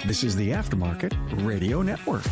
This is the Aftermarket Radio Network.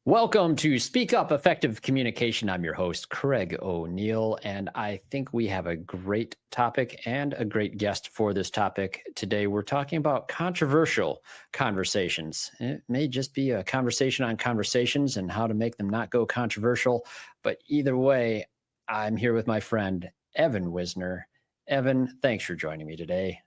Welcome to Speak Up Effective Communication. I'm your host, Craig O'Neill, and I think we have a great topic and a great guest for this topic. Today, we're talking about controversial conversations. It may just be a conversation on conversations and how to make them not go controversial, but either way, I'm here with my friend, Evan Wisner. Evan, thanks for joining me today.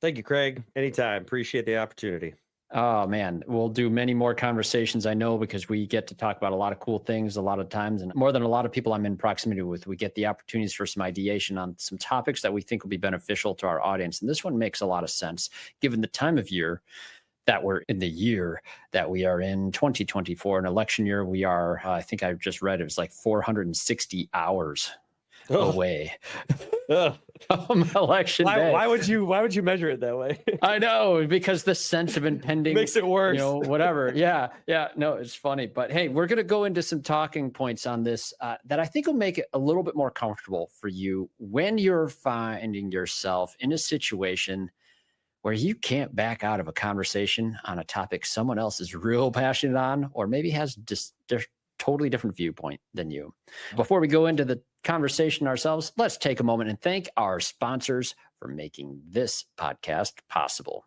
Thank you, Craig. Anytime. Appreciate the opportunity. Oh, man, we'll do many more conversations, I know, because we get to talk about a lot of cool things a lot of times. And more than a lot of people I'm in proximity with, we get the opportunities for some ideation on some topics that we think will be beneficial to our audience. And this one makes a lot of sense, given the time of year that we're in, the year that we are in, 2024, an election year. We are, I think I just read, it was like 460 hours away from election day. Why would you measure it that way? I know, because the sense of impending makes it worse. Whatever. Yeah. No, it's funny. But hey, we're going to go into some talking points on this that I think will make it a little bit more comfortable for you when you're finding yourself in a situation where you can't back out of a conversation on a topic someone else is real passionate on, or maybe has just totally different viewpoint than you. Before we go into the conversation ourselves, let's take a moment and thank our sponsors for making this podcast possible.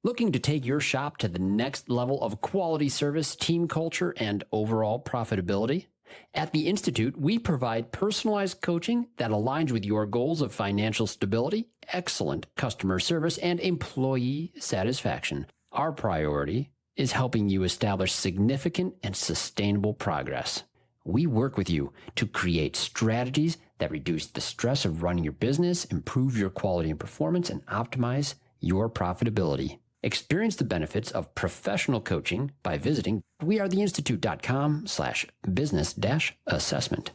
Looking to take your shop to the next level of quality service, team culture, and overall profitability? At the Institute, we provide personalized coaching that aligns with your goals of financial stability, excellent customer service, and employee satisfaction. Our priority is helping you establish significant and sustainable progress. We work with you to create strategies that reduce the stress of running your business, improve your quality and performance, and optimize your profitability. Experience the benefits of professional coaching by visiting wearetheinstitute.com/business-assessment.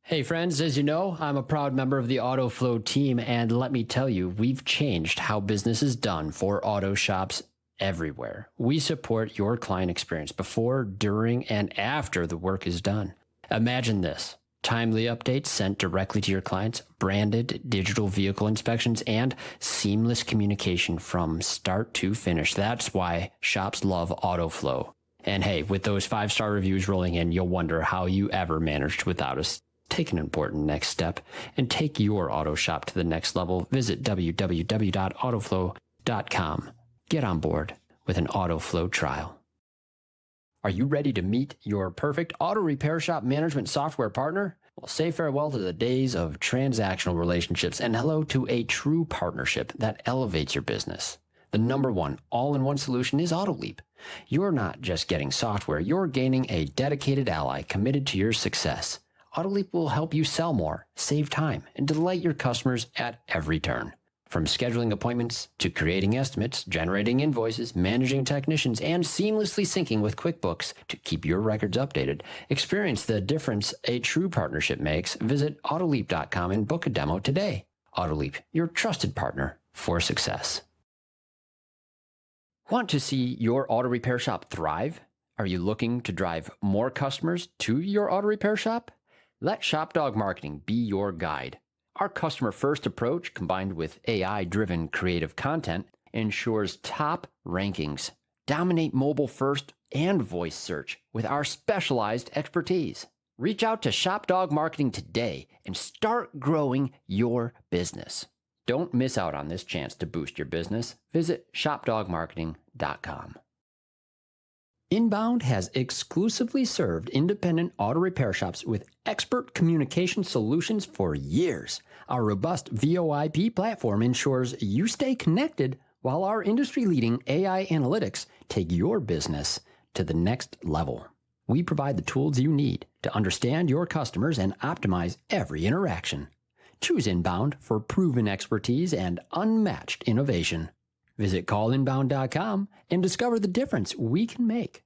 Hey friends, as you know, I'm a proud member of the AutoFlow team, and let me tell you, we've changed how business is done for auto shops everywhere. We support your client experience before, during, and after the work is done. Imagine this: timely updates sent directly to your clients, branded digital vehicle inspections, and seamless communication from start to finish. That's why shops love AutoFlow. And hey, with those 5-star reviews rolling in, you'll wonder how you ever managed without us. Take an important next step and take your auto shop to the next level. Visit www.autoflow.com. Get on board with an AutoFlow trial. Are you ready to meet your perfect auto repair shop management software partner? Well, say farewell to the days of transactional relationships and hello to a true partnership that elevates your business. The #1 all-in-one solution is AutoLeap. You're not just getting software, you're gaining a dedicated ally committed to your success. AutoLeap will help you sell more, save time, and delight your customers at every turn. From scheduling appointments to creating estimates, generating invoices, managing technicians, and seamlessly syncing with QuickBooks to keep your records updated, experience the difference a true partnership makes. Visit Autoleap.com and book a demo today. Autoleap, your trusted partner for success. Want to see your auto repair shop thrive? Are you looking to drive more customers to your auto repair shop? Let ShopDog Marketing be your guide. Our customer-first approach, combined with AI-driven creative content, ensures top rankings. Dominate mobile first and voice search with our specialized expertise. Reach out to ShopDog Marketing today and start growing your business. Don't miss out on this chance to boost your business. Visit shopdogmarketing.com. Inbound has exclusively served independent auto repair shops with expert communication solutions for years. Our robust VoIP platform ensures you stay connected while our industry-leading AI analytics take your business to the next level. We provide the tools you need to understand your customers and optimize every interaction. Choose Inbound for proven expertise and unmatched innovation. Visit callinbound.com and discover the difference we can make.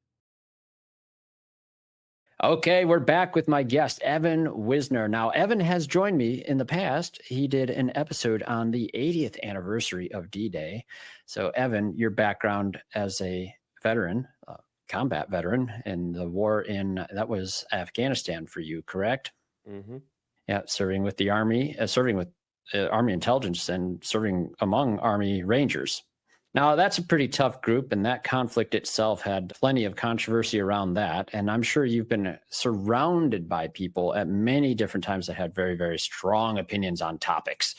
Okay, we're back with my guest, Evan Wisner. Now, Evan has joined me in the past. He did an episode on the 80th anniversary of D-Day. So, Evan, your background as a veteran, combat veteran in the war that was Afghanistan for you, correct? Mm-hmm. Yeah, serving with the Army, serving with Army intelligence and serving among Army Rangers. Now, that's a pretty tough group, and that conflict itself had plenty of controversy around that. And I'm sure you've been surrounded by people at many different times that had very, very strong opinions on topics,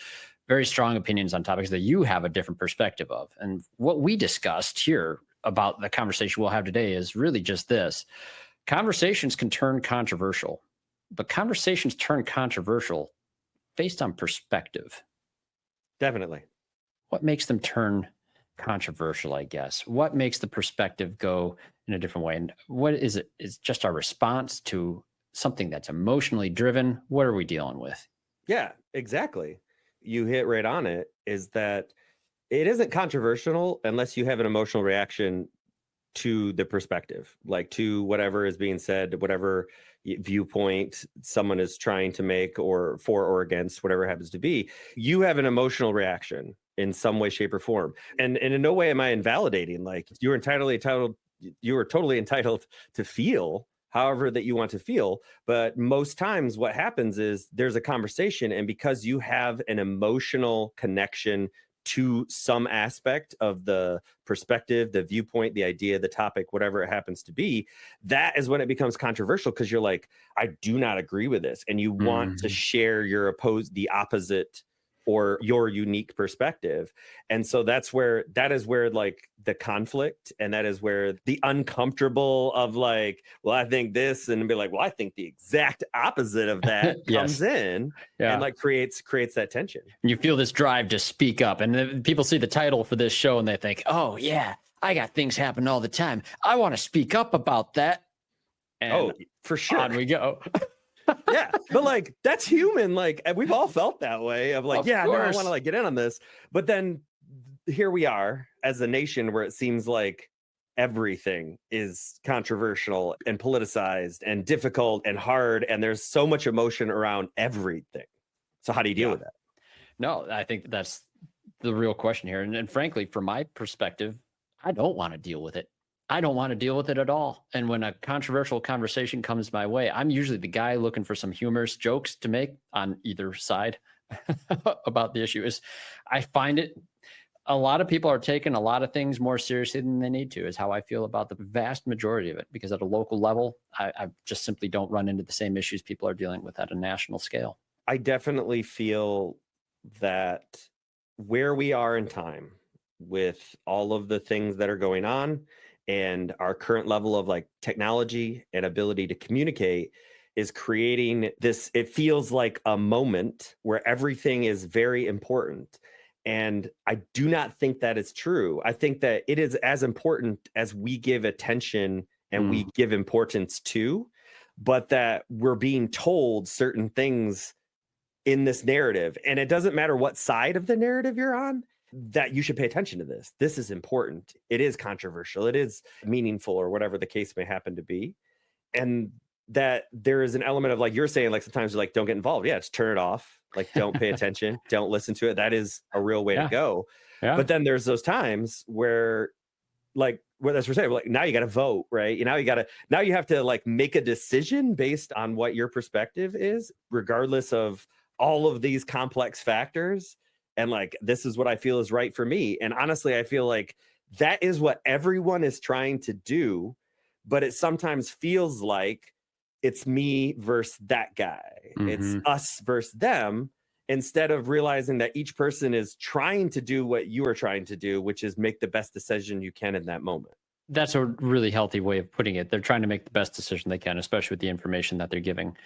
very strong opinions on topics that you have a different perspective of. And what we discussed here about the conversation we'll have today is really just this. Conversations can turn controversial, but conversations turn controversial based on perspective. Definitely. What makes them turn controversial, I guess? What makes the perspective go in a different way? And what is it? Is just our response to something that's emotionally driven? What are we dealing with? Yeah, exactly. You hit right on it, is that it isn't controversial unless you have an emotional reaction to the perspective, like to whatever is being said, whatever viewpoint someone is trying to make, or for or against, whatever it happens to be. You have an emotional reaction in some way, shape, or form. And in no way am I invalidating. Like, you are totally entitled to feel however that you want to feel. But most times what happens is there's a conversation, and because you have an emotional connection to some aspect of the perspective, the viewpoint, the idea, the topic, whatever it happens to be, that is when it becomes controversial, because you're like, I do not agree with this. And you want to share the opposite or your unique perspective. And so that is where like the conflict, and that is where the uncomfortable of like, well, I think this, and be like, well, I think the exact opposite of that comes in and like creates that tension. And you feel this drive to speak up, and then people see the title for this show and they think, oh yeah, I got things happen all the time. I want to speak up about that. And for sure. On we go. Yeah, but like, that's human. Like, we've all felt that way of like, I want to like get in on this. But then here we are as a nation where it seems like everything is controversial and politicized and difficult and hard, and there's so much emotion around everything. So how do you deal with that? No, I think that's the real question here. And frankly, from my perspective, I don't want to deal with it. I don't want to deal with it at all. And when a controversial conversation comes my way, I'm usually the guy looking for some humorous jokes to make on either side about the issue. I find it, a lot of people are taking a lot of things more seriously than they need to, is how I feel about the vast majority of it. Because at a local level, I just simply don't run into the same issues people are dealing with at a national scale. I definitely feel that where we are in time with all of the things that are going on, and our current level of like technology and ability to communicate, is creating this, it feels like a moment where everything is very important. And I do not think that is true. I think that it is as important as we give attention and we give importance to, but that we're being told certain things in this narrative. And it doesn't matter what side of the narrative you're on, that you should pay attention to this. This is important. It is controversial. It is meaningful, or whatever the case may happen to be. And that there is an element of, like you're saying, like sometimes you're like, don't get involved. Yeah, just turn it off. Like, don't pay attention. Don't listen to it. That is a real way to go. Yeah. But then there's those times where, like, what that's what we're saying, like, now you got to vote, right? Now you have to like make a decision based on what your perspective is, regardless of all of these complex factors. And like, this is what I feel is right for me. And honestly, I feel like that is what everyone is trying to do, but it sometimes feels like it's me versus that guy. It's us versus them, instead of realizing that each person is trying to do what you are trying to do, which is make the best decision you can in that moment. That's a really healthy way of putting it. They're trying to make the best decision they can, especially with the information that they're giving.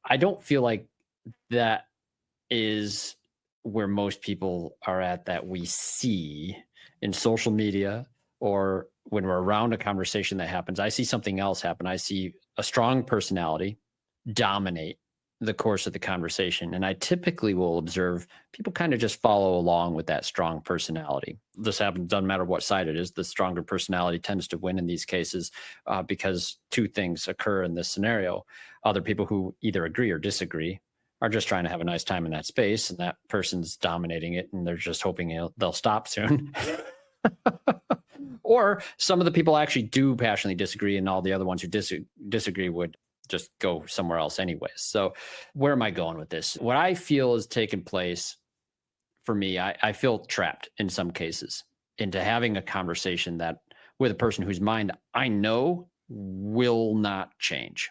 I don't feel like that is where most people are at, that we see in social media or when we're around a conversation that happens. I see something else happen. I see a strong personality dominate the course of the conversation. And I typically will observe people kind of just follow along with that strong personality. This happens, doesn't matter what side it is. The stronger personality tends to win in these cases because two things occur in this scenario. Other people who either agree or disagree are just trying to have a nice time in that space, and that person's dominating it, and they're just hoping they'll stop soon. Or some of the people actually do passionately disagree, and all the other ones who disagree would just go somewhere else anyways. So where am I going with this? What I feel is taking place for me, I feel trapped in some cases into having a conversation that with a person whose mind I know will not change.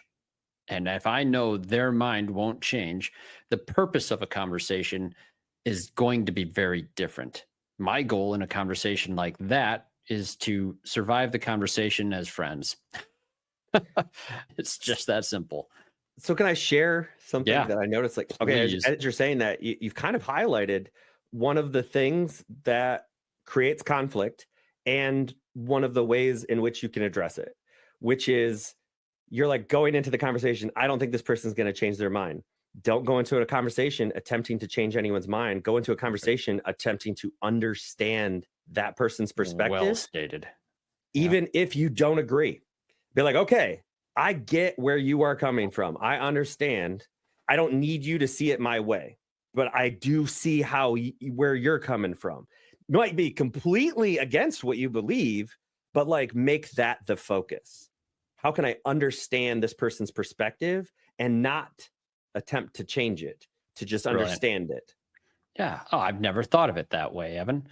And if I know their mind won't change, the purpose of a conversation is going to be very different. My goal in a conversation like that is to survive the conversation as friends. It's just that simple. So can I share something Yeah, that I noticed? Like, okay, please. as you're saying that, you've kind of highlighted one of the things that creates conflict and one of the ways in which you can address it, which is you're like going into the conversation. I don't think this person's going to change their mind. Don't go into a conversation attempting to change anyone's mind. Go into a conversation attempting to understand that person's perspective. Well stated. Even if you don't agree, be like, okay, I get where you are coming from. I understand. I don't need you to see it my way, but I do see how where you're coming from. It might be completely against what you believe, but like make that the focus. How can I understand this person's perspective and not attempt to change it, to just understand it? Yeah. Oh, I've never thought of it that way, Evan.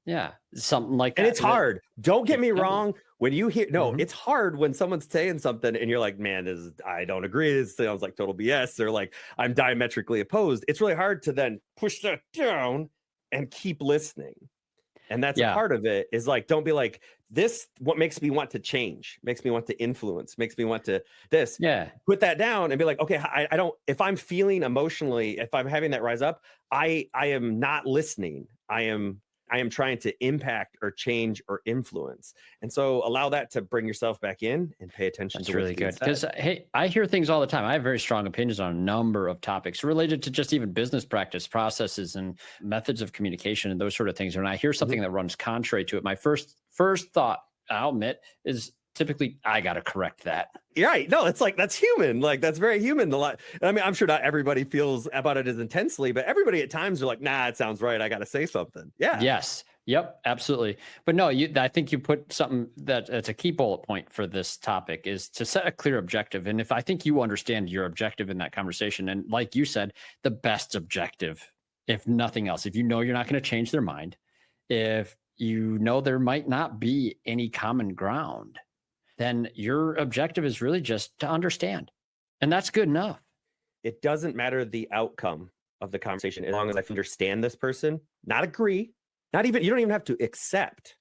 Yeah. Something like that. And it's hard. Don't get me wrong. When you hear, Mhm. it's hard when someone's saying something and you're like, man, I don't agree. This sounds like total BS. Or like, I'm diametrically opposed. It's really hard to then push that down and keep listening. And that's a part of it is like, don't be like, this, what makes me want to change, makes me want to influence, makes me want to this. Yeah. Put that down and be like, okay, I don't, if I'm feeling emotionally, if I'm having that rise up, I am not listening. I am trying to impact or change or influence. And so allow that to bring yourself back in and pay attention. That's to really good. Because, hey, I hear things all the time. I have very strong opinions on a number of topics related to just even business practice, processes, and methods of communication and those sort of things. When I hear something that runs contrary to it, my first thought, I'll admit, is typically, I got to correct that. You're right. No, it's like, that's human. Like, that's very human. I mean, I'm sure not everybody feels about it as intensely, but everybody at times are like, nah, it sounds right. I got to say something. Yeah. Yes. Yep. Absolutely. But no, I think you put something that's a key bullet point for this topic is to set a clear objective. And if I think you understand your objective in that conversation, and like you said, the best objective, if nothing else, if you know you're not going to change their mind, if you know there might not be any common ground, then your objective is really just to understand. And that's good enough. It doesn't matter the outcome of the conversation as long as I understand this person, not agree, not even, you don't even have to accept.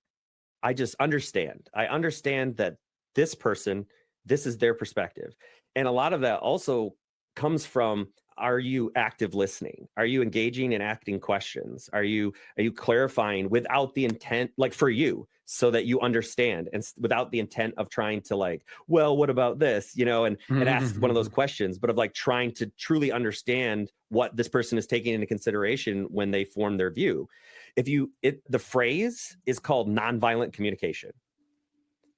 I just understand. I understand that this person, this is their perspective. And a lot of that also comes from, are you active listening? Are you engaging and asking questions? Are you clarifying without the intent, like for you, so that you understand, and without the intent of trying to like, well, what about this, and ask one of those questions, but of like trying to truly understand what this person is taking into consideration when they form their view. The phrase is called nonviolent communication,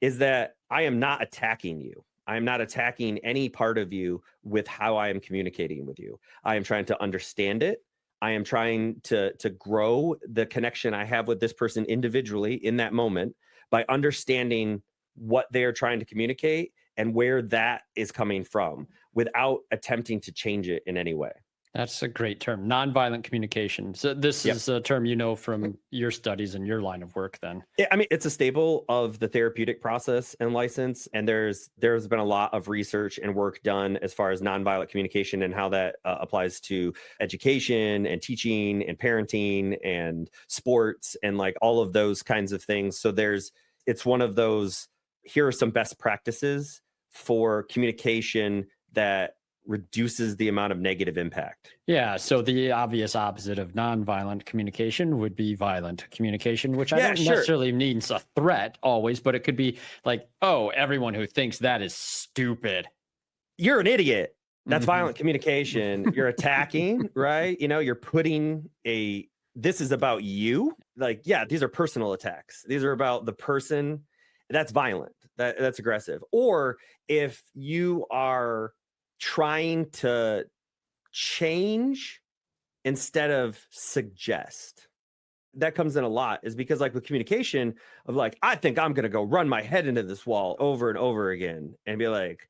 is that I am not attacking you. I am not attacking any part of you with how I am communicating with you. I am trying to understand it. I am trying to grow the connection I have with this person individually in that moment by understanding what they're trying to communicate and where that is coming from without attempting to change it in any way. That's a great term, nonviolent communication. So this is a term from your studies and your line of work then. I mean, it's a staple of the therapeutic process and license. And there's been a lot of research and work done as far as nonviolent communication and how that applies to education and teaching and parenting and sports and like all of those kinds of things. So it's one of those, here are some best practices for communication that reduces the amount of negative impact. Yeah. So the obvious opposite of nonviolent communication would be violent communication, which I don't necessarily means a threat always, but it could be like, oh, everyone who thinks that is stupid. You're an idiot. That's violent communication. You're attacking, right? You're putting this is about you. Like, yeah, these are personal attacks. These are about the person. That's violent. That's aggressive. Or if you are trying to change instead of suggest, that comes in a lot, is because like with communication of like, I think I'm going to go run my head into this wall over and over again and be like,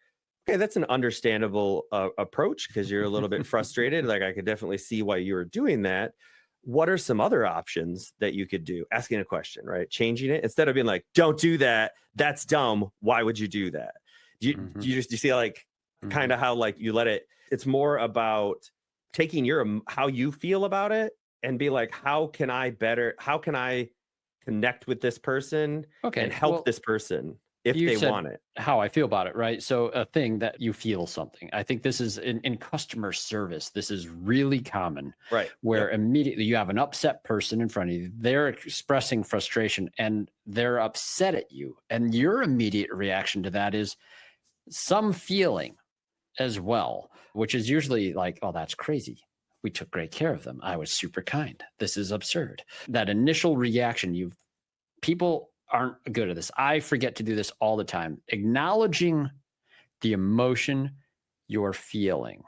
Okay, that's an understandable approach because you're a little bit frustrated. Like I could definitely see why you were doing that. What are some other options that you could do? Asking a question, right? Changing it instead of being like, "Don't do that. That's dumb. Why would you do that?" Do you see like kind of how like you let it? It's more about taking your how you feel about it and be like, how can I connect with this person and help this person if you they said want it? how I feel about it, right? So a thing that you feel something. I think this is in customer service. This is really common, Right? where immediately you have an upset person in front of you. They're expressing frustration and they're upset at you. And your immediate reaction to that is some feeling as well, which is usually like, oh, that's crazy. We took great care of them. I was super kind. This is absurd. That initial reaction, people aren't good at this. I forget to do this all the time. Acknowledging the emotion you're feeling.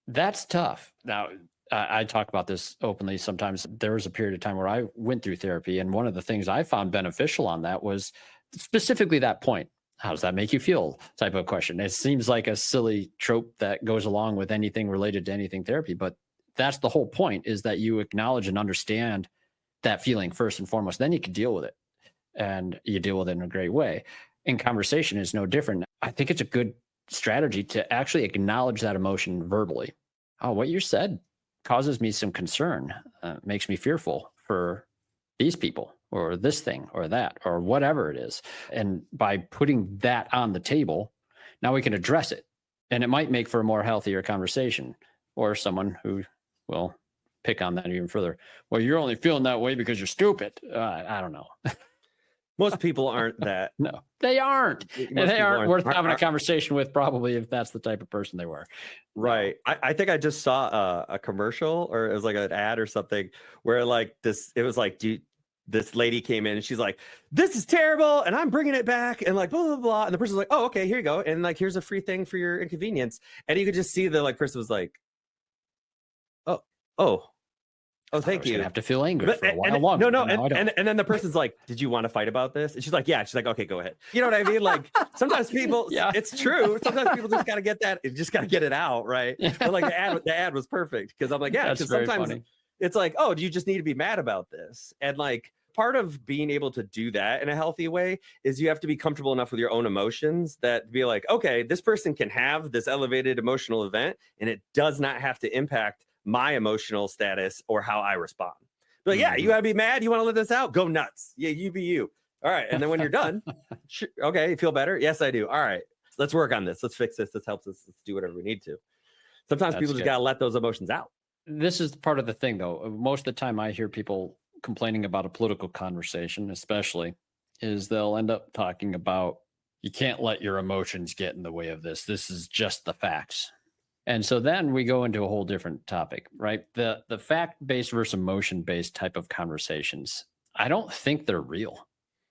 That's tough. Now, I talk about this openly sometimes. There was a period of time where I went through therapy, and one of the things I found beneficial on that was specifically that point. How does that make you feel? Type of question. It seems like a silly trope that goes along with anything related to anything therapy, but that's the whole point, is that you acknowledge and understand that feeling first and foremost. Then you can deal with it, and you deal with it in a great way. And conversation is no different. I think it's a good strategy to actually acknowledge that emotion verbally. Oh, what you said causes me some concern, makes me fearful for these people or this thing or that or whatever it is. And by putting that on the table, now we can address it. And it might make for a more healthier conversation, or someone who will pick on that even further. Well, you're only feeling that way because you're stupid. I don't know. Most people aren't that. No, they aren't. And they aren't worth having a conversation with, probably, if that's the type of person they were. Right. No. I think I just saw a commercial, or it was like an ad or something, where like it was like, this lady came in and she's like, "This is terrible and I'm bringing it back," and like blah blah blah, and the person's like, "Oh, okay, here you go, and like here's a free thing for your inconvenience," and you could just see the like person was like, oh, thank you. I have to feel angry for a while longer. No, and then the person's like, "Did you want to fight about this?" And she's like, "Yeah." She's like, "Okay, go ahead." You know what I mean? Like sometimes people, it's true. Sometimes people just got to get that. Just got to get it out, right? But like the ad was perfect, because I'm like, yeah, because sometimes funny. It's like, oh, do you just need to be mad about this? And like part of being able to do that in a healthy way is you have to be comfortable enough with your own emotions that be like, okay, this person can have this elevated emotional event and it does not have to impact my emotional status or how I respond. But yeah, you gotta be mad. You want to let this out? Go nuts. Yeah, you be you. All right. And then when you're done, okay, you feel better? Yes, I do. All right, let's work on this. Let's fix this. Let's help us. Let's do whatever we need to. Sometimes people just gotta let those emotions out. This is part of the thing, though. Most of the time I hear people complaining about a political conversation, especially, is they'll end up talking about, you can't let your emotions get in the way of this. This is just the facts. And so then we go into a whole different topic, right? The fact-based versus emotion-based type of conversations, I don't think they're real.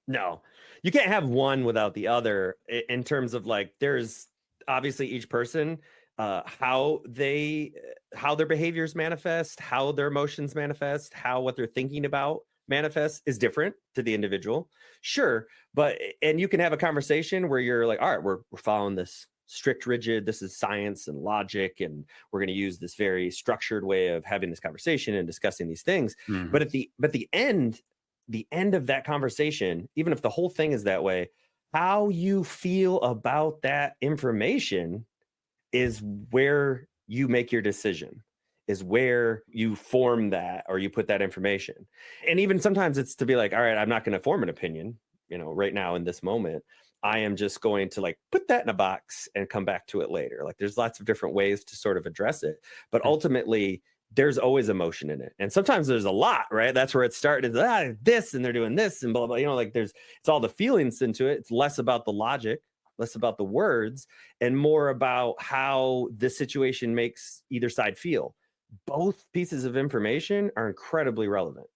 No, you can't have one without the other, in terms of like, there's obviously each person, how their behaviors manifest, how their emotions manifest, how what they're thinking about manifests is different to the individual. Sure. And you can have a conversation where you're like, all right, we're following this strict, rigid, this is science and logic, and we're going to use this very structured way of having this conversation and discussing these things. Mm-hmm. But at the end of that conversation, even if the whole thing is that way, how you feel about that information is where you make your decision, is where you form that, or you put that information. And even sometimes it's to be like, all right, I'm not going to form an opinion, right now in this moment. I am just going to like put that in a box and come back to it later. Like there's lots of different ways to sort of address it, but ultimately there's always emotion in it. And sometimes there's a lot, right? That's where it started. This, and they're doing this and blah, blah, like it's all the feelings into it. It's less about the logic, less about the words, and more about how this situation makes either side feel. Both pieces of information are incredibly relevant.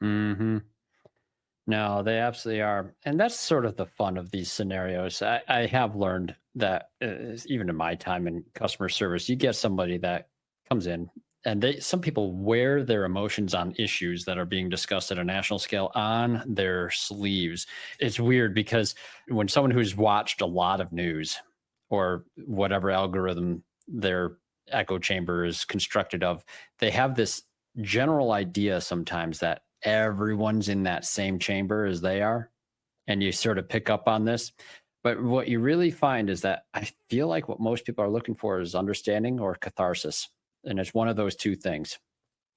Mm-hmm. No, they absolutely are. And that's sort of the fun of these scenarios. I have learned that even in my time in customer service, you get somebody that comes in, and some people wear their emotions on issues that are being discussed at a national scale on their sleeves. It's weird because when someone who's watched a lot of news or whatever algorithm their echo chamber is constructed of, they have this general idea sometimes that everyone's in that same chamber as they are. And you sort of pick up on this. But what you really find is that I feel like what most people are looking for is understanding or catharsis. And it's one of those two things.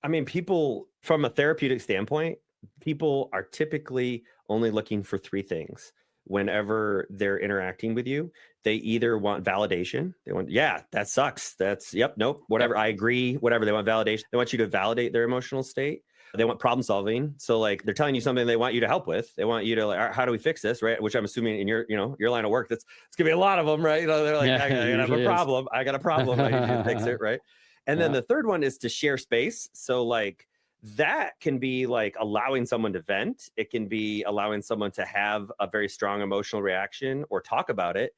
I mean, people, from a therapeutic standpoint, people are typically only looking for three things whenever they're interacting with you. They either want validation. They want, yeah, that sucks. That's, yep, nope, whatever. I agree, whatever. They want validation. They want you to validate their emotional state. They want problem solving. So like they're telling you something they want you to help with. They want you to like, all right, how do we fix this? Right. Which I'm assuming in your, your line of work, it's gonna be a lot of them, right? They're like, I have a problem. I got a problem. I need you to fix it. Right. And then the third one is to share space. So like that can be like allowing someone to vent. It can be allowing someone to have a very strong emotional reaction or talk about it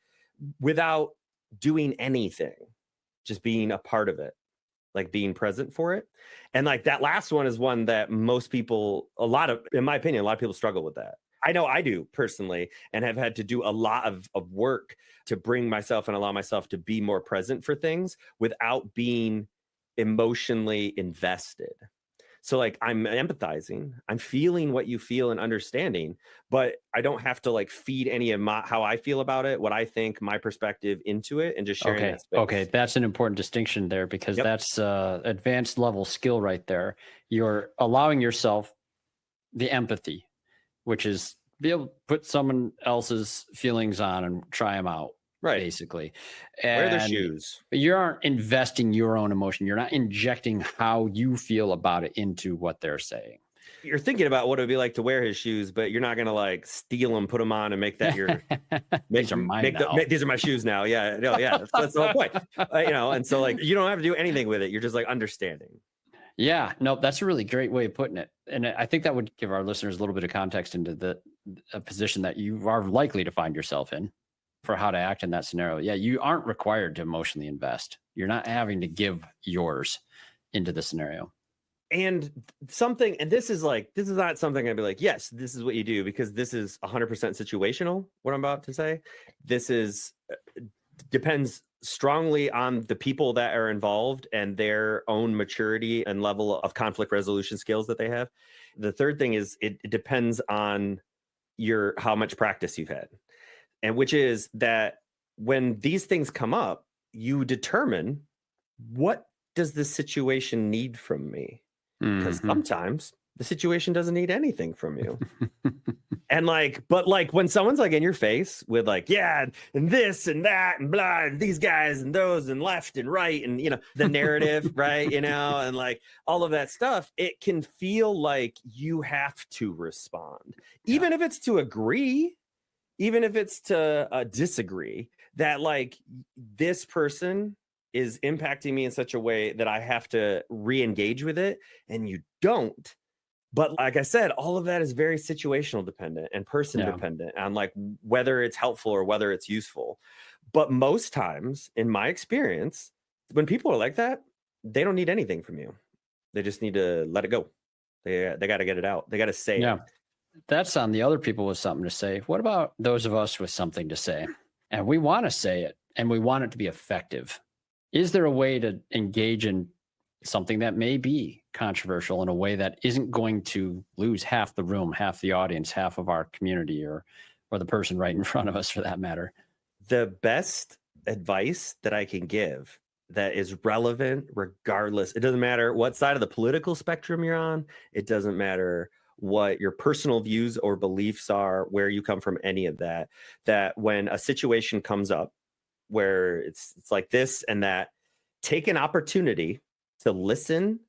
without doing anything, just being a part of it, like being present for it. And like that last one is one that most people, in my opinion, a lot of people struggle with that. I know I do personally, and have had to do a lot of work to bring myself and allow myself to be more present for things without being emotionally invested. So like I'm empathizing, I'm feeling what you feel and understanding, but I don't have to like feed any of how I feel about it, what I think, my perspective into it, and just sharing that space. Okay, that's an important distinction there, because that's advanced level skill right there. You're allowing yourself the empathy, which is be able to put someone else's feelings on and try them out. Right. Basically. And wear their shoes. You aren't investing your own emotion. You're not injecting how you feel about it into what they're saying. You're thinking about what it would be like to wear his shoes, but you're not going to like steal them, put them on, and make that your. These are mine now. These are my shoes now. Yeah, no, yeah, that's the whole point. And so like you don't have to do anything with it. You're just like understanding. Yeah, no, that's a really great way of putting it, and I think that would give our listeners a little bit of context into a position that you are likely to find yourself in, for how to act in that scenario. Yeah, you aren't required to emotionally invest. You're not having to give yours into the scenario. And this is not something I'd be like, yes, this is what you do, because this is 100% situational, what I'm about to say. This is depends strongly on the people that are involved and their own maturity and level of conflict resolution skills that they have. The third thing is it depends on how much practice you've had. And which is that when these things come up, you determine, what does this situation need from me? Because sometimes the situation doesn't need anything from you. And but when someone's like in your face with like, yeah, and this and that and blah, and these guys and those and left and right, and the narrative, right? And like all of that stuff, it can feel like you have to respond, even if it's to agree. Even if it's to disagree, that like this person is impacting me in such a way that I have to re-engage with it, and you don't. But like I said, all of that is very situational dependent and person dependent on like whether it's helpful or whether it's useful. But most times, in my experience, when people are like that, they don't need anything from you. They just need to let it go. They got to get it out. They got to say it. That's on the other people with something to say. What about those of us with something to say? And we want to say it, and we want it to be effective. Is there a way to engage in something that may be controversial in a way that isn't going to lose half the room, half the audience, half of our community, or the person right in front of us, for that matter? The best advice that I can give that is relevant regardless. It doesn't matter what side of the political spectrum you're on. It doesn't matter what your personal views or beliefs are, where you come from, any of that, that when a situation comes up where it's like this and that, take an opportunity to listen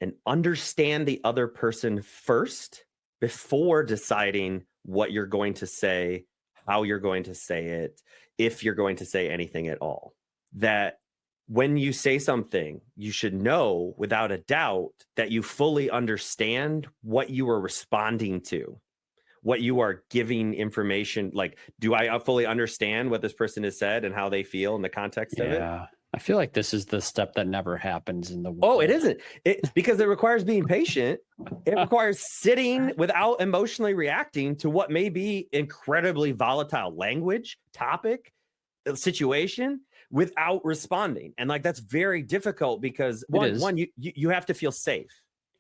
and understand the other person first before deciding what you're going to say, how you're going to say it, if you're going to say anything at all. That when you say something, you should know without a doubt that you fully understand what you are responding to, what you are giving information. Like, do I fully understand what this person has said and how they feel in the context of it? Yeah. I feel like this is the step that never happens in the world. Oh, it isn't. Because it requires being patient. It requires sitting without emotionally reacting to what may be incredibly volatile language, topic, situation without responding. And like, that's very difficult because one, you have to feel safe.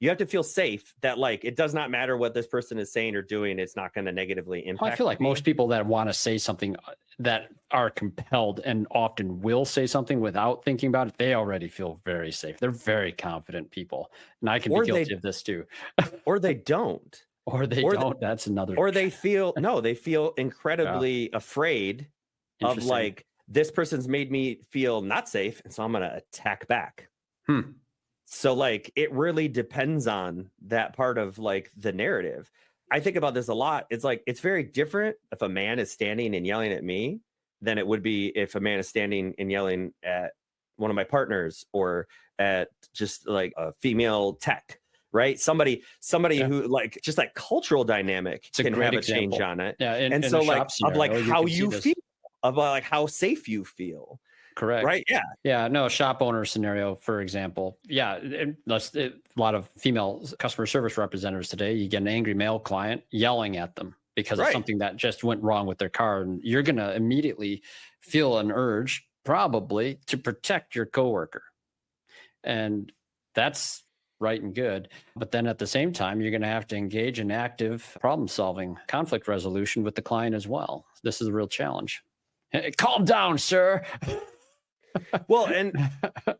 You have to feel safe that like, it does not matter what this person is saying or doing. It's not going to negatively impact. I feel like most people that want to say something that are compelled and often will say something without thinking about it, they already feel very safe. They're very confident people. And I can be guilty of this too. Or they don't. That's another. Or they feel incredibly afraid of like, this person's made me feel not safe. And so I'm going to attack back. So like, it really depends on that part of like the narrative. I think about this a lot. It's like, it's very different if a man is standing and yelling at me than it would be if a man is standing and yelling at one of my partners or at just like a female tech, right? Somebody who like, just like cultural dynamic can have a change on it. Yeah. And so like, of like how you feel, of like how safe you feel. Correct. Right. Yeah. Yeah. No, a shop owner scenario, for example. Yeah. A lot of female customer service representatives today, you get an angry male client yelling at them because of something that just went wrong with their car. And you're going to immediately feel an urge probably to protect your coworker. And that's right and good. But then at the same time, you're going to have to engage in active problem solving, conflict resolution with the client as well. This is a real challenge. Hey, calm down, sir. Well, and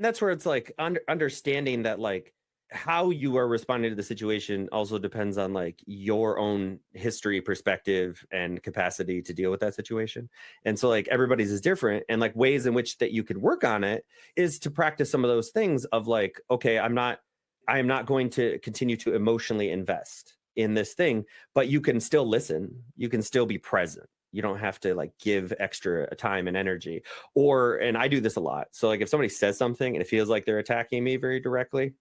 that's where it's like understanding that like how you are responding to the situation also depends on like your own history, perspective, and capacity to deal with that situation. And so like everybody's is different, and like ways in which that you could work on it is to practice some of those things of like, okay, I am not going to continue to emotionally invest in this thing, but you can still listen. You can still be present. You don't have to like give extra time and energy. And I do this a lot. So like if somebody says something and it feels like they're attacking me very directly,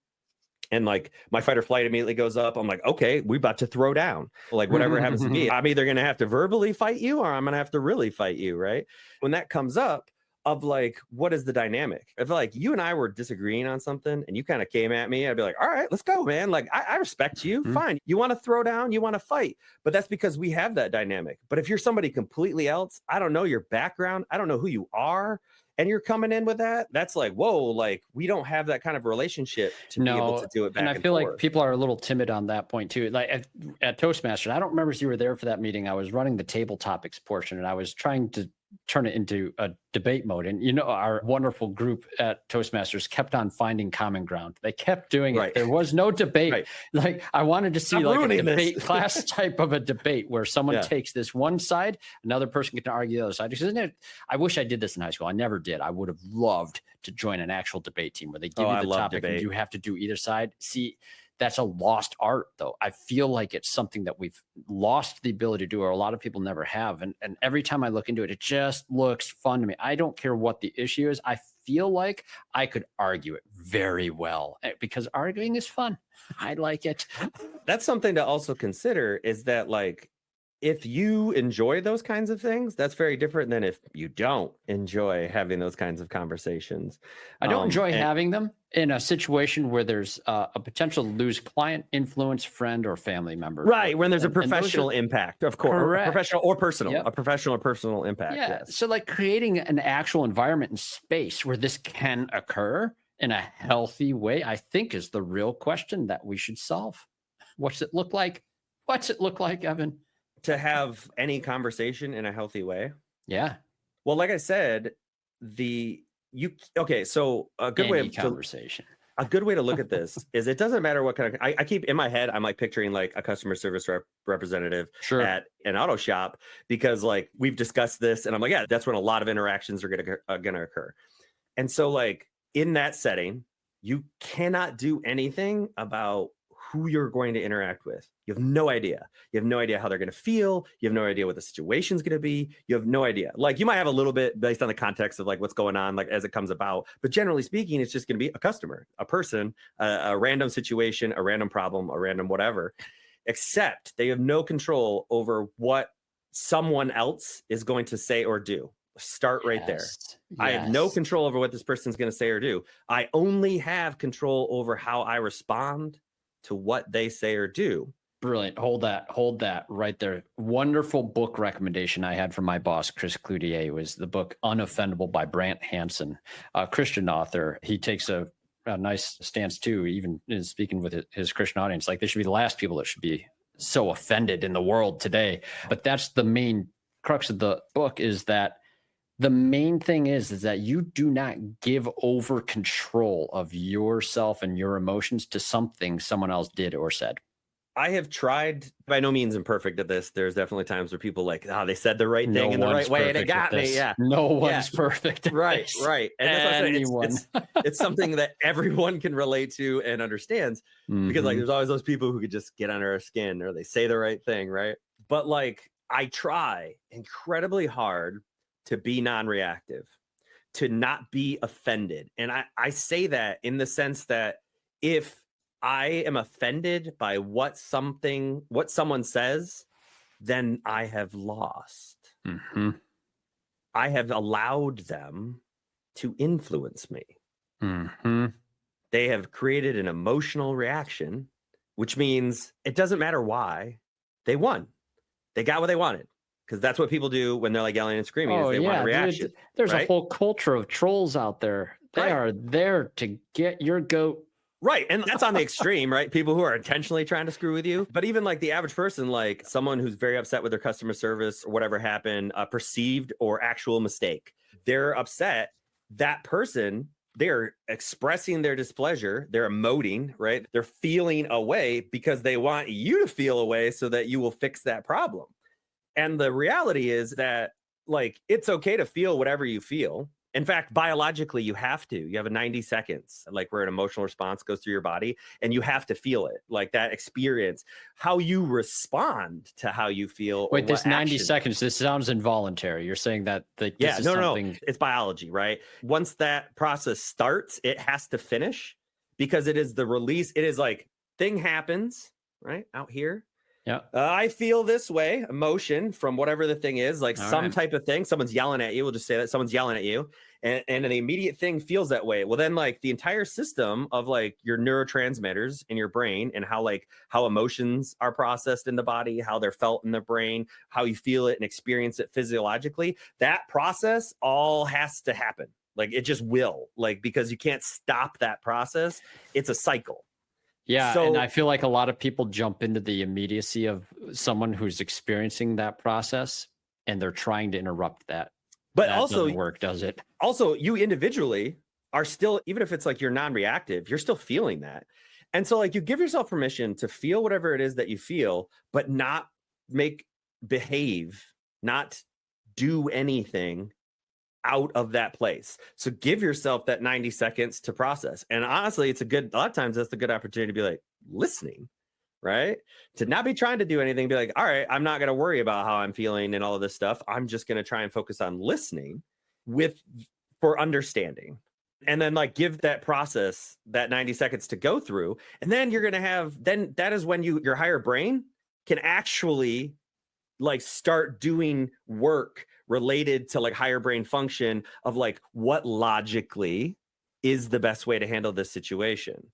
and like my fight or flight immediately goes up, I'm like, okay, we're about to throw down. Like whatever happens to be, I'm either going to have to verbally fight you or I'm going to have to really fight you, right? When that comes up, of like, what is the dynamic? If like you and I were disagreeing on something and you kind of came at me, I'd be like, all right, let's go, man. Like I respect you. Fine. You want to throw down, you want to fight, but that's because we have that dynamic. But if you're somebody completely else, I don't know your background, I don't know who you are, and you're coming in with that, that's like, whoa, like we don't have that kind of relationship to be able to do it back. And I feel like people are a little timid on that point too. Like at Toastmasters, I don't remember if you were there for that meeting. I was running the table topics portion and I was trying to turn it into a debate mode. And, you know, our wonderful group at Toastmasters kept on finding common ground. They kept doing it. There was no debate. Like I wanted to see like a debate class type of a debate where someone takes this one side, another person can argue the other side. Because I wish I did this in high school. I never did. I would have loved to join an actual debate team where they give you the topic and you have to do either side. See, that's a lost art, though. I feel like it's something that we've lost the ability to do, or a lot of people never have. And every time I look into it, it just looks fun to me. I don't care what the issue is. I feel like I could argue it very well because arguing is fun. I like it. That's something to also consider is that like, if you enjoy those kinds of things, that's very different than if you don't enjoy having those kinds of conversations. I don't enjoy having them in a situation where there's a potential to lose client, influence, friend, or family member. Right. When there's a professional impact, of course, professional or personal, a professional or personal impact. Yeah. Yes. So like creating an actual environment and space where this can occur in a healthy way, I think is the real question that we should solve. What's it look like? What's it look like, Evan? To have any conversation in a healthy way. Yeah. Well, like I said, so a good way of conversation. A good way to look at this is it doesn't matter what kind of, I keep in my head, I'm like picturing like a customer service representative at an auto shop, because like we've discussed this and I'm like, yeah, that's when a lot of interactions are going to occur. And so like in that setting, you cannot do anything about who you're going to interact with. You have no idea. You have no idea how they're going to feel. You have no idea what the situation's going to be. You have no idea. Like you might have a little bit based on the context of like what's going on, like as it comes about. But generally speaking, it's just going to be a customer, a person, a random situation, a random problem, a random whatever, except they have no control over what someone else is going to say or do. Start right there. I have no control over what this person's going to say or do. I only have control over how I respond to what they say or do. Brilliant. Hold that right there. Wonderful book recommendation I had from my boss, Chris Cloutier, was the book Unoffendable by Brant Hansen, a Christian author. He takes a nice stance too, even in speaking with his Christian audience. Like, they should be the last people that should be so offended in the world today. But that's the main crux of the book, is that the main thing is that you do not give over control of yourself and your emotions to something someone else did or said. I have tried, by no means imperfect at this. There's definitely times where people like, they said the right thing in the right way and it got me. Yeah. No one's perfect. Right. And that's what I'm saying. It's something that everyone can relate to and understands, because like, there's always those people who could just get under our skin, or they say the right thing. Right. But like, I try incredibly hard to be non-reactive, to not be offended. And I say that in the sense that if I am offended by what someone says, then I have lost. I have allowed them to influence me. They have created an emotional reaction, which means it doesn't matter why. They won. They got what they wanted. Because that's what people do when they're like yelling and screaming. Is they want a reaction. Dude, there's a whole culture of trolls out there. They are there to get your goat. Right. And that's on the extreme, right? People who are intentionally trying to screw with you. But even like the average person, like someone who's very upset with their customer service or whatever happened, a perceived or actual mistake, they're upset. That person, they're expressing their displeasure. They're emoting, right? They're feeling a way because they want you to feel a way so that you will fix that problem. And the reality is that, like, it's okay to feel whatever you feel. In fact, biologically, you have to. You have a 90 seconds, like where an emotional response goes through your body, and you have to feel it, like that experience, how you respond to how you feel. Wait, this 90 seconds, this sounds involuntary. You're saying that this is something... No. It's biology, right? Once that process starts, it has to finish, because it is the release. It is like, thing happens, right, out here. Yeah. I feel this way, emotion from whatever the thing is, like type of thing. Someone's yelling at you. We'll just say that someone's yelling at you, and the immediate thing feels that way. Well, then like the entire system of like your neurotransmitters in your brain, and how emotions are processed in the body, how they're felt in the brain, how you feel it and experience it physiologically, that process all has to happen. Like, it just will, like, because you can't stop that process. It's a cycle. Yeah, and I feel like a lot of people jump into the immediacy of someone who's experiencing that process, and they're trying to interrupt that. But that also doesn't work, does it? Also, you individually are still, even if it's like you're non-reactive, you're still feeling that. And so like, you give yourself permission to feel whatever it is that you feel, but not behave, not do anything out of that place. So give yourself that 90 seconds to process. And honestly, a lot of times that's a good opportunity to be like listening, right? To not be trying to do anything, be like, all right, I'm not going to worry about how I'm feeling and all of this stuff. I'm just going to try and focus on listening for understanding. And then like give that process that 90 seconds to go through. And then you're going to then that is when your higher brain can actually like start doing work related to like higher brain function of like what logically is the best way to handle this situation.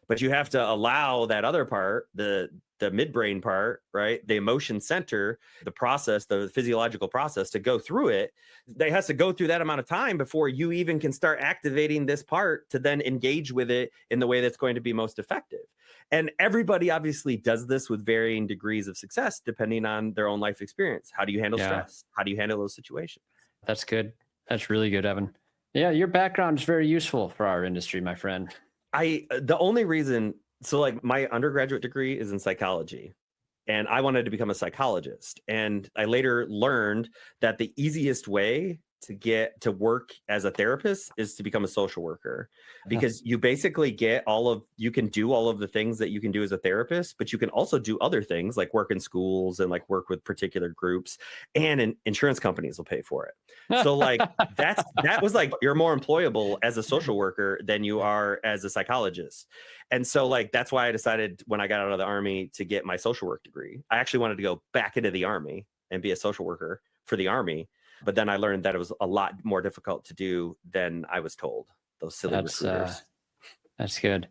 But you have to allow that other part, the midbrain part, right? The emotion center, the process, the physiological process to go through it. They has to go through that amount of time before you even can start activating this part to then engage with it in the way that's going to be most effective. And everybody obviously does this with varying degrees of success, depending on their own life experience. How do you handle stress? How do you handle those situations? That's good. That's really good, Evan. Yeah, your background is very useful for our industry, my friend. The only reason, so like my undergraduate degree is in psychology, and I wanted to become a psychologist. And I later learned that the easiest way to get to work as a therapist is to become a social worker, because you basically you can do all of the things that you can do as a therapist, but you can also do other things like work in schools and like work with particular groups, and insurance companies will pay for it. So like that was like, you're more employable as a social worker than you are as a psychologist. And so like, that's why I decided when I got out of the Army to get my social work degree. I actually wanted to go back into the Army and be a social worker for the Army. But then I learned that it was a lot more difficult to do than I was told. Those silly recruiters. That's good.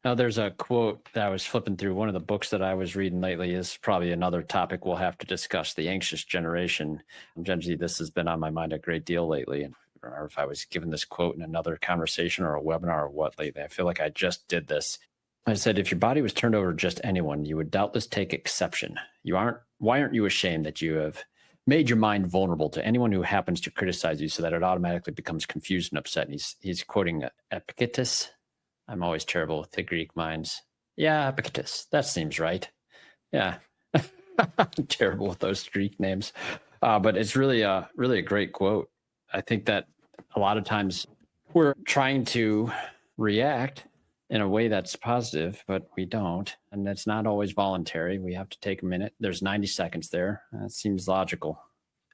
Now, there's a quote that I was flipping through. One of the books that I was reading lately is probably another topic we'll have to discuss, the anxious generation. Gen Z, this has been on my mind a great deal lately. And I don't know if I was given this quote in another conversation or a webinar or what lately. I feel like I just did this. I said, if your body was turned over to just anyone, you would doubtless take exception. Why aren't you ashamed that you have made your mind vulnerable to anyone who happens to criticize you so that it automatically becomes confused and upset? And he's quoting Epictetus. I'm always terrible with the Greek minds. Yeah, Epictetus. That seems right. Yeah. I'm terrible with those Greek names. But it's really a great quote. I think that a lot of times we're trying to react in a way that's positive, but we don't. And it's not always voluntary. We have to take a minute. There's 90 seconds there. That seems logical.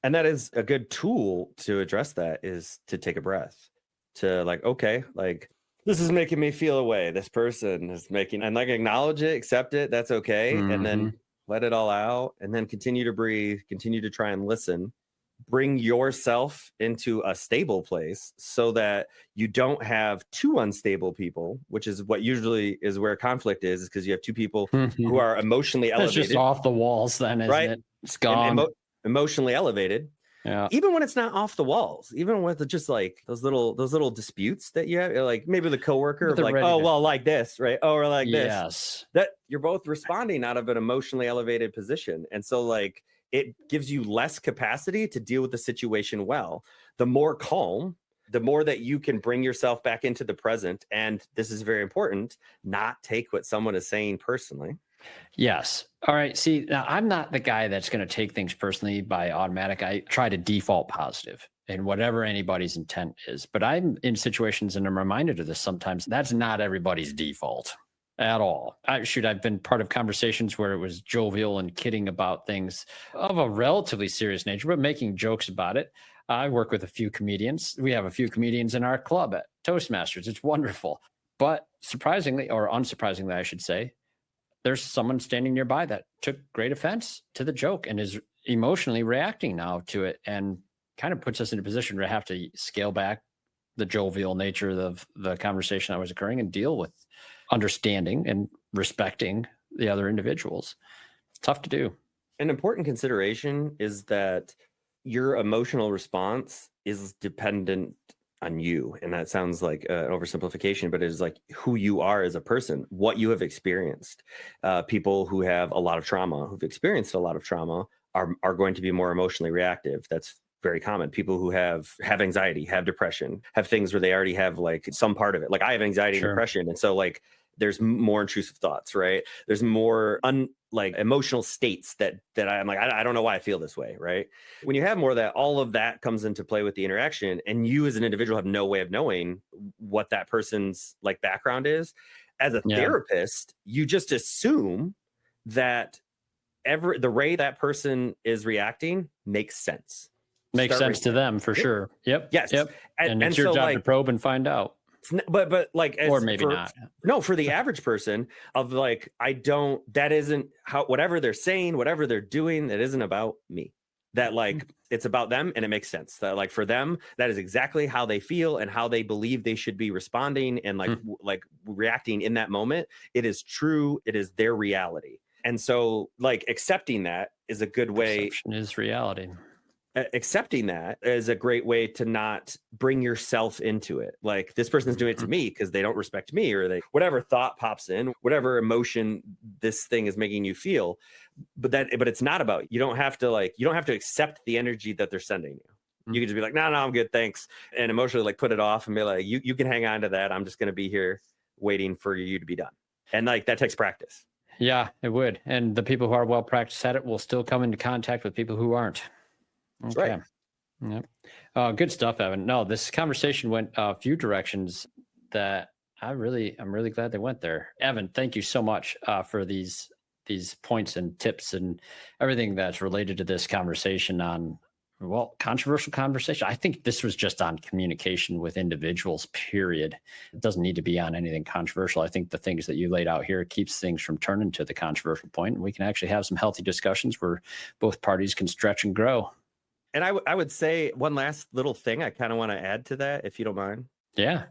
And that is a good tool to address that, is to take a breath, to like, okay, like, this is making me feel away. This person is making, and like acknowledge it, accept it. That's okay. And then let it all out, and then continue to breathe, continue to try and listen, bring yourself into a stable place so that you don't have two unstable people, which is what usually is where conflict is because you have two people who are emotionally elevated. It's just off the walls then, isn't it? It's gone. Emotionally elevated. Yeah. Even when it's not off the walls, even with just like those little disputes that you have, like maybe the coworker of like, oh, well, like this, right? Oh, or like this. Yes. That you're both responding out of an emotionally elevated position. And so like it gives you less capacity to deal with the situation well. The more calm, the more that you can bring yourself back into the present. And this is very important, not take what someone is saying personally. Yes. All right. See, now I'm not the guy that's going to take things personally by automatic. I try to default positive in whatever anybody's intent is. But I'm in situations, and I'm reminded of this sometimes, that's not everybody's default at all. I've been part of conversations where it was jovial and kidding about things of a relatively serious nature, but making jokes about it. I work with a few comedians. We have a few comedians in our club at Toastmasters. It's wonderful. But surprisingly, or unsurprisingly, I should say, there's someone standing nearby that took great offense to the joke and is emotionally reacting now to it, and kind of puts us in a position where I have to scale back the jovial nature of the conversation that was occurring and deal with understanding and respecting the other individuals. It's tough to do. An important consideration is that your emotional response is dependent on you. And that sounds like an oversimplification, but it is like who you are as a person, what you have experienced. People who have a lot of trauma, who've experienced a lot of trauma, are going to be more emotionally reactive. That's very common. People who have anxiety, have depression, have things where they already have like some part of it. Like I have anxiety and depression. And so like there's more intrusive thoughts, right? There's more like emotional states that I'm like, I don't know why I feel this way, right? When you have more of that, all of that comes into play with the interaction, and you as an individual have no way of knowing what that person's like background is. As a therapist, you just assume that the way that person is reacting makes sense. Makes sense to them for sure. Yep. Yes. Yep. And it's your job to probe and find out. But like, or maybe not. No, for the average person of like, that isn't how, whatever they're saying, whatever they're doing, that isn't about me. That like, it's about them, and it makes sense that like for them, that is exactly how they feel and how they believe they should be responding and like reacting in that moment. It is true. It is their reality. And so like accepting that is a good way. Perception is reality. Accepting that is a great way to not bring yourself into it. Like this person's doing it to me because they don't respect me, or they, whatever thought pops in, whatever emotion this thing is making you feel, but it's not about, you don't have to accept the energy that they're sending you. You can just be like, no, I'm good. Thanks. And emotionally like put it off and be like, you can hang on to that. I'm just going to be here waiting for you to be done. And like, that takes practice. Yeah, it would. And the people who are well practiced at it will still come into contact with people who aren't. Okay. Right. Yep. Good stuff, Evan. No, this conversation went a few directions that I'm really glad they went there. Evan, thank you so much for these points and tips and everything that's related to this conversation on, well, controversial conversation. I think this was just on communication with individuals, period. It doesn't need to be on anything controversial. I think the things that you laid out here keeps things from turning to the controversial point, and we can actually have some healthy discussions where both parties can stretch and grow. And I would say one last little thing I kind of want to add to that, if you don't mind. Yeah.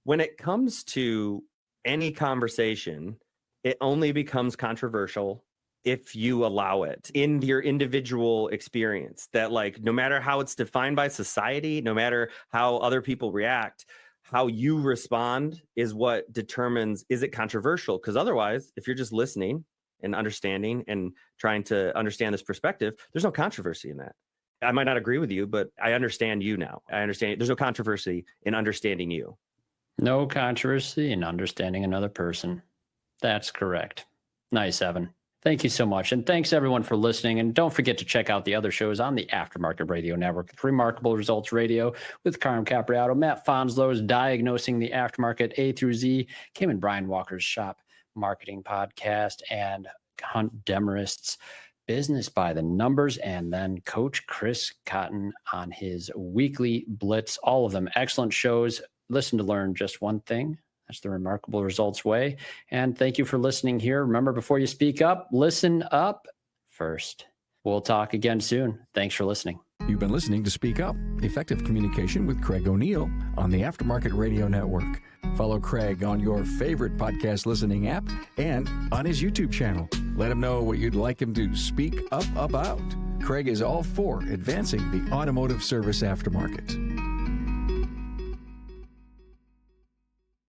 When it comes to any conversation, it only becomes controversial if you allow it in your individual experience. That, like, no matter how it's defined by society, no matter how other people react, how you respond is what determines, is it controversial? Because otherwise, if you're just listening and understanding and trying to understand this perspective, there's no controversy in that. I might not agree with you, but I understand you now. I understand there's no controversy in understanding you. No controversy in understanding another person. That's correct. Nice, Evan. Thank you so much. And thanks everyone for listening. And don't forget to check out the other shows on the Aftermarket Radio Network. It's Remarkable Results Radio with Carm Capriato, Matt Fonslow's Diagnosing the Aftermarket A through Z, Kim and Brian Walker's Shop Marketing Podcast, and Hunt Demarest's Business by the Numbers, and then Coach Chris Cotton on his weekly Blitz. All of them excellent shows. Listen to learn just one thing. That's the Remarkable Results way. And thank you for listening here. Remember, before you speak up, listen up first. We'll talk again soon. Thanks for listening. You've been listening to Speak Up, Effective Communication with Craig O'Neill on the Aftermarket Radio Network. Follow Craig on your favorite podcast listening app and on his YouTube channel. Let him know what you'd like him to speak up about. Craig is all for advancing the automotive service aftermarket.